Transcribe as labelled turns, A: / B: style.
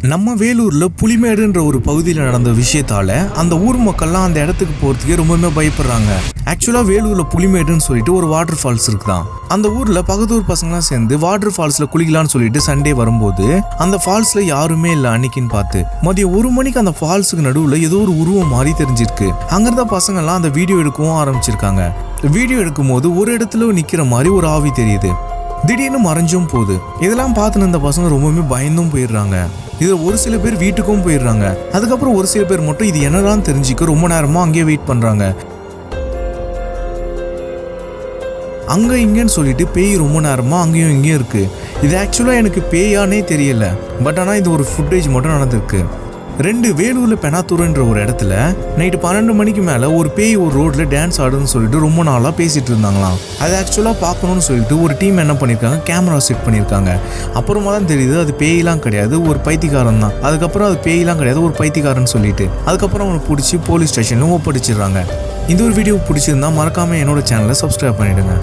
A: நம்ம வேலூர்ல புலிமேடுன்ற ஒரு பகுதியில் நடந்த விஷயத்தால அந்த ஊர் மக்கள்லாம் அந்த இடத்துக்கு போறதுக்கே ரொம்பவே பயப்படுறாங்க. ஆக்சுவலா வேலூர்ல புலிமேடுன்னு சொல்லிட்டு ஒரு வாட்டர் ஃபால்ஸ் இருக்குதான். அந்த ஊர்ல பக்கத்தூர் பசங்களாம் சேர்ந்து வாட்டர் ஃபால்ஸ்ல குளிக்கலாம்னு சொல்லிட்டு சண்டே வரும்போது அந்த ஃபால்ஸ்ல யாருமே இல்லை. அன்னைக்குன்னு பார்த்து மதியம் 1 மணிக்கு அந்த ஃபால்ஸுக்கு நடுவுல ஏதோ ஒரு உருவம் மாதிரி தெரிஞ்சிருக்கு. அங்கிருந்த பசங்க எல்லாம் அந்த வீடியோ எடுக்கவும் ஆரம்பிச்சிருக்காங்க. வீடியோ எடுக்கும் போது ஒரு இடத்துல நிக்கிற மாதிரி ஒரு ஆவி தெரியுது. திடீர்னு மறைஞ்சும் போகுது. இதெல்லாம் பார்த்துன்னு இந்த பசங்க ரொம்பவே பயந்தும் போயிடுறாங்க. இதுல ஒரு சில பேர் வீட்டுக்கும் போயிடுறாங்க. அதுக்கப்புறம் ஒரு சில பேர் மட்டும் இது என்னதான் தெரிஞ்சுக்க ரொம்ப நேரமா அங்கேயே வெயிட் பண்றாங்க. அங்க இங்கன்னு சொல்லிட்டு பேய் ரொம்ப நேரமா அங்கேயும் இங்கேயும் இருக்கு. இது ஆக்சுவலா எனக்கு பேயானே தெரியல. பட் ஆனா இது ஒரு ஃபுட்டேஜ் மட்டும் நடந்திருக்கு. வேலூர்ல பெனாத்தூர்ன்ற ஒரு இடத்துல நைட்டு 12 மணிக்கு மேல ஒரு பேய் ஒரு ரோட்ல டான்ஸ் ஆடுன்னு சொல்லிட்டு ரொம்ப நாளா பேசிட்டு இருந்தாங்களாம். அது ஆக்சுவலா பார்க்கணும்னு சொல்லிட்டு ஒரு டீம் என்ன பண்ணிருக்காங்க, கேமரா செட் பண்ணிருக்காங்க. அப்புறமா தான் தெரியுது அது பேயெல்லாம் கிடையாது, ஒரு பைத்தியக்காரன் தான். அதுக்கப்புறம் அது பேயெல்லாம் கிடையாது, ஒரு பைத்தியக்காரன் சொல்லிட்டு அதுக்கப்புறம் அவனை பிடிச்சி போலீஸ் ஸ்டேஷன்ல ஒப்படைச்சிடுறாங்க. இந்த ஒரு வீடியோ பிடிச்சிருந்தா மறக்காம என்னோட சேனலை சப்ஸ்கிரைப் பண்ணிடுங்க.